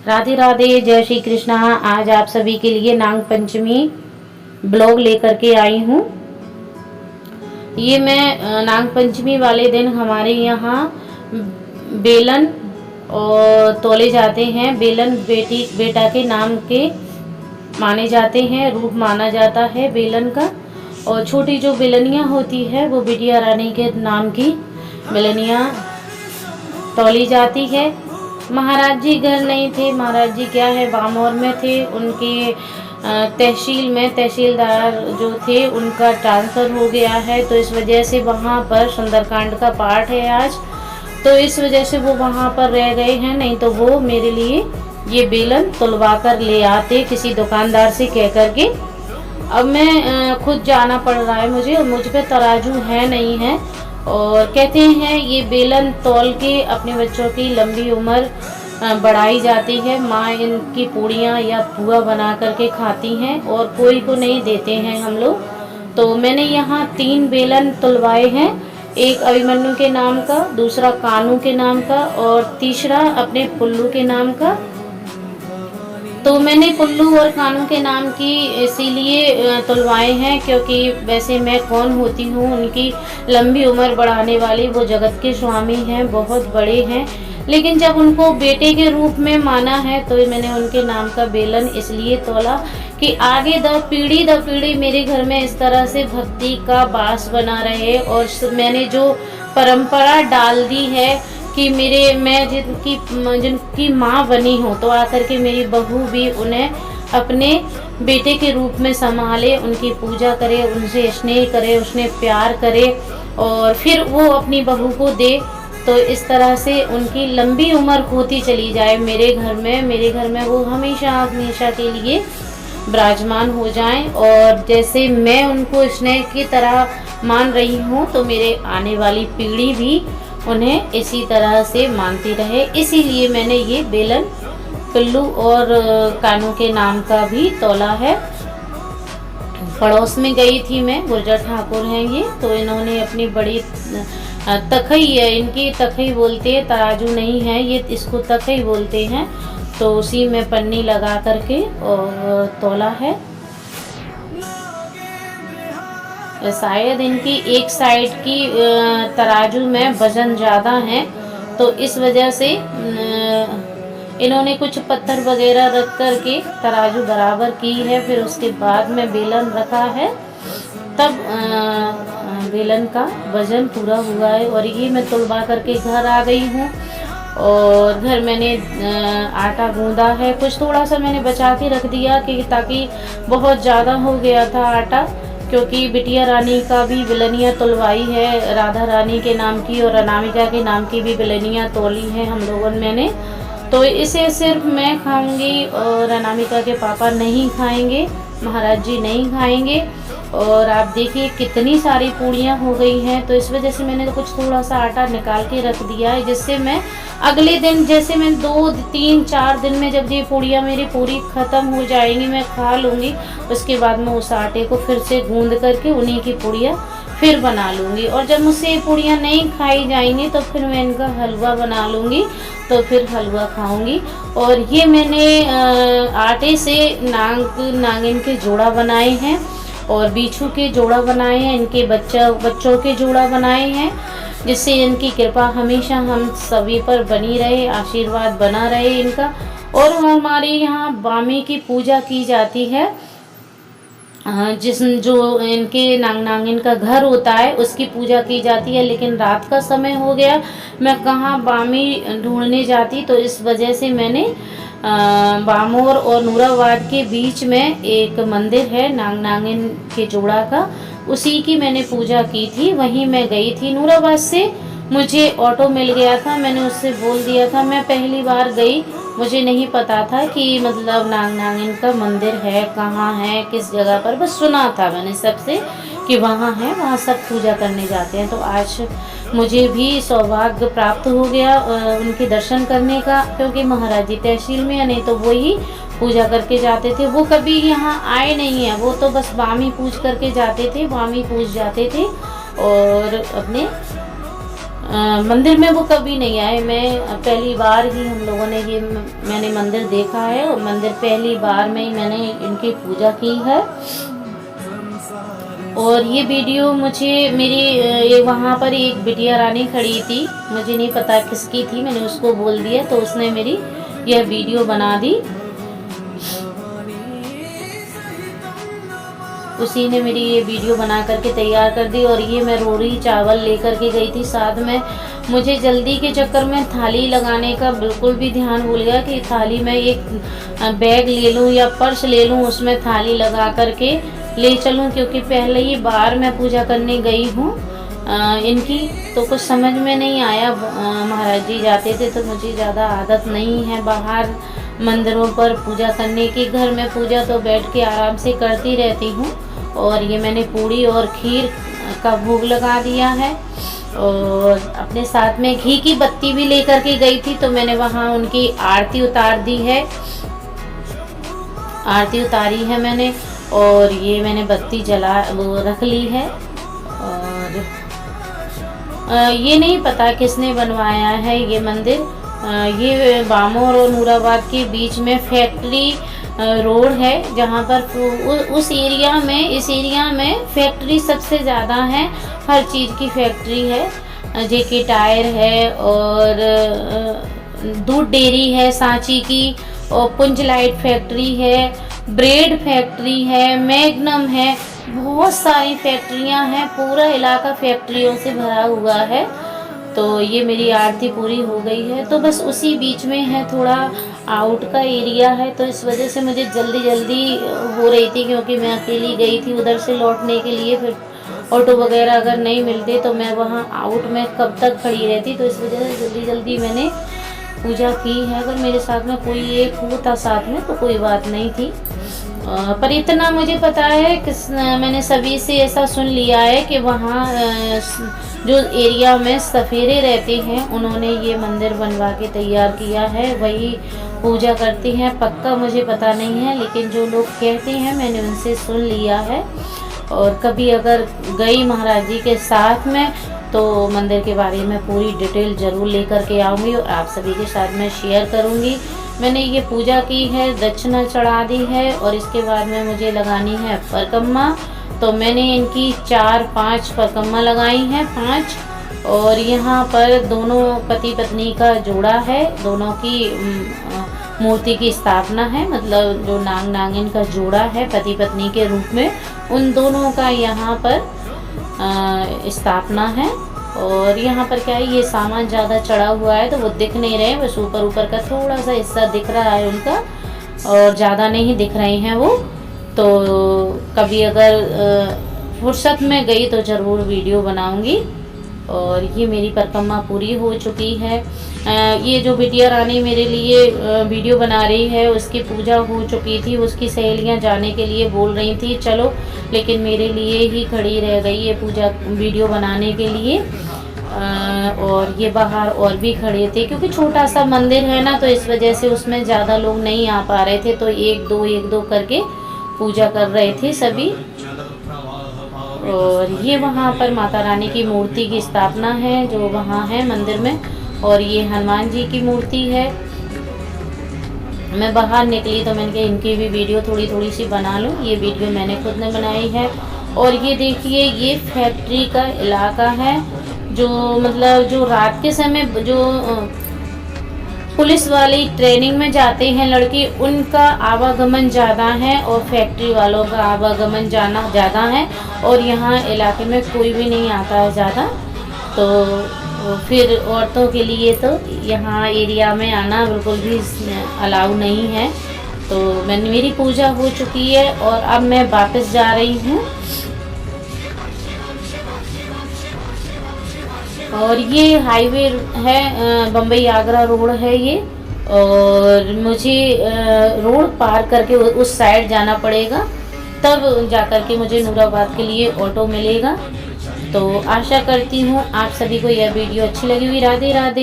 राधे राधे, जय श्री कृष्णा। आज आप सभी के लिए नाग पंचमी ब्लॉग लेकर के आई हूँ। ये मैं नाग पंचमी वाले दिन हमारे यहाँ बेलन और तोले जाते हैं। बेलन बेटा के नाम के माने जाते हैं, रूप माना जाता है बेलन का। और छोटी जो बेलनियाँ होती है वो बिटिया रानी के नाम की बेलनियाँ तोली जाती है। महाराज जी घर नहीं थे, महाराज जी क्या है बामौर में थे। उनके तहसील में तहसीलदार जो थे उनका ट्रांसफ़र हो गया है, तो इस वजह से वहाँ पर सुंदरकांड का पाठ है आज, तो इस वजह से वो वहाँ पर रह गए हैं। नहीं तो वो मेरे लिए ये बेलन तुलवा कर ले आते किसी दुकानदार से कह कर के। अब मैं खुद जाना पड़ रहा है मुझे, और मुझ पे तराजू है नहीं है। और कहते हैं ये बेलन तौल के अपने बच्चों की लंबी उम्र बढ़ाई जाती है। माँ इनकी पूड़ियाँ या पुआ बना करके खाती हैं और कोई को नहीं देते हैं हम लोग। तो मैंने यहाँ 3 बेलन तुलवाए हैं, एक अभिमन्यु के नाम का, दूसरा कानू के नाम का और तीसरा अपने पुल्लू के नाम का। तो मैंने पुल्लू और कानू के नाम की इसीलिए तुलवाए हैं क्योंकि वैसे मैं कौन होती हूँ उनकी लंबी उम्र बढ़ाने वाली। वो जगत के स्वामी हैं, बहुत बड़े हैं, लेकिन जब उनको बेटे के रूप में माना है तो मैंने उनके नाम का बेलन इसलिए तोला कि आगे द पीढ़ी मेरे घर में इस तरह से भक्ति का बास बना रहे। और मैंने जो परंपरा डाल दी है कि मैं जिनकी माँ बनी हूँ, तो आकर के मेरी बहू भी उन्हें अपने बेटे के रूप में संभाले, उनकी पूजा करे, उनसे स्नेह करे, उसने प्यार करे और फिर वो अपनी बहू को दे। तो इस तरह से उनकी लंबी उम्र होती चली जाए मेरे घर में वो हमेशा हमेशा के लिए विराजमान हो जाएं। और जैसे मैं उनको स्नेह की तरह मान रही हूँ तो मेरे आने वाली पीढ़ी भी उन्हें इसी तरह से मानती रहे। इसीलिए मैंने ये बेलन पिल्लू और कानू के नाम का भी तोला है। पड़ोस में गई थी मैं, गुर्जर ठाकुर हैं ये, तो इन्होंने अपनी बड़ी तखई है, इनकी तखई बोलते हैं, तराजू नहीं है ये, इसको तखई बोलते हैं। तो उसी में पन्नी लगा करके और तोला है। शायद इनकी एक साइड की तराजू में वजन ज़्यादा है, तो इस वजह से इन्होंने कुछ पत्थर वगैरह रख कर के तराजू बराबर की है। फिर उसके बाद में बेलन रखा है, तब बेलन का वजन पूरा हुआ है। और ये मैं तुलवा करके घर आ गई हूँ। और घर मैंने आटा गूंदा है, कुछ थोड़ा सा मैंने बचा के रख दिया कि ताकि बहुत ज़्यादा हो गया था आटा, क्योंकि बिटिया रानी का भी बेलनियाँ तुलवाई है, राधा रानी के नाम की और अनामिका के नाम की भी बेलनियाँ तोली हैं हम लोगों मैंने। तो इसे सिर्फ मैं खाऊंगी और अनामिका के पापा नहीं खाएंगे, महाराज जी नहीं खाएंगे। और आप देखिए कितनी सारी पूड़ियाँ हो गई हैं, तो इस वजह से मैंने कुछ थोड़ा सा आटा निकाल के रख दिया है, जिससे मैं अगले दिन, जैसे मैं 2, 3, 4 दिन में जब ये पूड़ियाँ मेरी पूरी ख़त्म हो जाएंगी, मैं खा लूँगी, उसके बाद मैं उस आटे को फिर से गूंद करके उन्हीं की पूड़ियाँ फिर बना लूँगी। और जब मुझसे ये पूड़ियाँ नहीं खाई जाएंगी तो फिर मैं इनका हलवा बना लूँगी, तो फिर हलवा खाऊँगी। और ये मैंने आटे से नागिन के जोड़ा बनाए हैं और बिच्छू के जोड़ा बनाए हैं, इनके बच्चों के जोड़ा बनाए हैं, जिससे इनकी कृपा हमेशा हम सभी पर बनी रहे, आशीर्वाद बना रहे इनका। और हमारे यहाँ बामी की पूजा की जाती है, जो इनके नागिन का घर होता है उसकी पूजा की जाती है। लेकिन रात का समय हो गया, मैं कहाँ बामी ढूंढने जाती, तो इस वजह से मैंने बामोर और नूराबाद के बीच में एक मंदिर है नागिन के जोड़ा का, उसी की मैंने पूजा की थी, वहीं मैं गई थी। नूराबाद से मुझे ऑटो मिल गया था, मैंने उससे बोल दिया था, मैं पहली बार गई, मुझे नहीं पता था कि मतलब नागिन का मंदिर है, कहाँ है, किस जगह पर, बस सुना था मैंने सबसे कि वहाँ है, वहाँ सब पूजा करने जाते हैं। तो आज मुझे भी सौभाग्य प्राप्त हो गया उनके दर्शन करने का, क्योंकि महाराज जी तहसील में है, नहीं तो वही पूजा करके जाते थे। वो कभी यहाँ आए नहीं हैं, वो तो बस बामी पूज करके जाते थे, बामी पूज जाते थे और अपने मंदिर में वो कभी नहीं आए। मैं पहली बार ही हम लोगों ने ये मैंने मंदिर देखा है और मंदिर पहली बार में ही मैंने इनकी पूजा की है। और ये वीडियो मुझे मेरी वहाँ पर एक बिटिया रानी खड़ी थी, मुझे नहीं पता किसकी थी, मैंने उसको बोल दिया तो उसने मेरी यह वीडियो बना दी। उसी ने मेरी ये वीडियो बना करके तैयार कर दी। और ये मैं रोटी चावल लेकर के गई थी साथ में। मुझे जल्दी के चक्कर में थाली लगाने का बिल्कुल भी ध्यान भूल गया कि थाली में एक बैग ले लूँ या पर्स ले लूँ, उसमें थाली लगा करके ले चलूँ, क्योंकि पहले ही बार मैं पूजा करने गई हूँ इनकी, तो कुछ समझ में नहीं आया। महाराज जी जाते थे तो मुझे ज़्यादा आदत नहीं है बाहर मंदिरों पर पूजा करने की। घर में पूजा तो बैठ के आराम से करती रहती हूँ। और ये मैंने पूड़ी और खीर का भोग लगा दिया है और अपने साथ में घी की बत्ती भी लेकर के गई थी, तो मैंने वहाँ उनकी आरती उतार दी है, आरती उतारी है मैंने। और ये मैंने बत्ती वो रख ली है। और ये नहीं पता किसने बनवाया है ये मंदिर। ये बामोर और नूराबाद के बीच में फैक्ट्री रोड है, जहाँ पर उस एरिया में, इस एरिया में फैक्ट्री सबसे ज़्यादा है, हर चीज़ की फैक्ट्री है। जेके टायर है और दूध डेयरी है सांची की, और पुंज लाइट फैक्ट्री है, ब्रेड फैक्ट्री है, मैग्नम है, बहुत सारी फैक्ट्रियां हैं। पूरा इलाका फैक्ट्रियों से भरा हुआ है। तो ये मेरी आरती पूरी हो गई है, तो बस उसी बीच में है, थोड़ा आउट का एरिया है, तो इस वजह से मुझे जल्दी हो रही थी, क्योंकि मैं अकेली गई थी उधर से लौटने के लिए। फिर ऑटो वगैरह अगर नहीं मिलते तो मैं वहाँ आउट में कब तक खड़ी रहती, तो इस वजह से जल्दी मैंने पूजा की है। अगर मेरे साथ में कोई एक होता साथ में तो कोई बात नहीं थी। पर इतना मुझे पता है कि मैंने सभी से ऐसा सुन लिया है कि वहाँ जो एरिया में सफेरे रहते हैं उन्होंने ये मंदिर बनवा के तैयार किया है, वही पूजा करती हैं। पक्का मुझे पता नहीं है, लेकिन जो लोग कहते हैं मैंने उनसे सुन लिया है। और कभी अगर गई महाराज जी के साथ में तो मंदिर के बारे में पूरी डिटेल ज़रूर लेकर के आऊँगी और आप सभी के साथ में शेयर करूँगी। मैंने ये पूजा की है, दक्षिणा चढ़ा दी है और इसके बाद में मुझे लगानी है परिक्रमा। तो मैंने इनकी 4-5 परिक्रमा लगाई हैं, 5। और यहाँ पर दोनों पति पत्नी का जोड़ा है, दोनों की मूर्ति की स्थापना है, मतलब जो नाग नागिन का जोड़ा है पति पत्नी के रूप में, उन दोनों का यहाँ पर स्थापना है। और यहाँ पर क्या है, ये सामान ज़्यादा चढ़ा हुआ है तो वो दिख नहीं रहे, बस ऊपर का थोड़ा सा हिस्सा दिख रहा है उनका, और ज़्यादा नहीं दिख रही हैं वो। तो कभी अगर फुर्सत में गई तो ज़रूर वीडियो बनाऊंगी। और ये मेरी परिक्रमा पूरी हो चुकी है। ये जो बिटिया रानी मेरे लिए वीडियो बना रही है उसकी पूजा हो चुकी थी, उसकी सहेलियां जाने के लिए बोल रही थी चलो, लेकिन मेरे लिए ही खड़ी रह गई ये पूजा वीडियो बनाने के लिए। और ये बाहर और भी खड़े थे, क्योंकि छोटा सा मंदिर है ना, तो इस वजह से उसमें ज़्यादा लोग नहीं आ पा रहे थे, तो एक दो करके पूजा कर रहे थे सभी। और ये वहाँ पर माता रानी की मूर्ति की स्थापना है जो वहाँ है मंदिर में, और ये हनुमान जी की मूर्ति है। मैं बाहर निकली तो मैंने कहा इनकी भी वीडियो थोड़ी सी बना लूँ। ये वीडियो मैंने खुद ने बनाई है। और ये देखिए, ये फैक्ट्री का इलाका है, जो मतलब जो रात के समय जो पुलिस वाली ट्रेनिंग में जाते हैं लड़के, उनका आवागमन ज़्यादा है और फैक्ट्री वालों का आवागमन जाना ज़्यादा है। और यहाँ इलाके में कोई भी नहीं आता है ज़्यादा, तो फिर औरतों के लिए तो यहाँ एरिया में आना बिल्कुल भी अलाउ नहीं है। तो मेरी पूजा हो चुकी है और अब मैं वापस जा रही हूँ। और ये हाईवे है, बम्बई आगरा रोड है ये, और मुझे रोड पार करके उस साइड जाना पड़ेगा, तब जाकर के मुझे नूराबाद के लिए ऑटो मिलेगा। तो आशा करती हूँ आप सभी को यह वीडियो अच्छी लगी हुई। राधे राधे।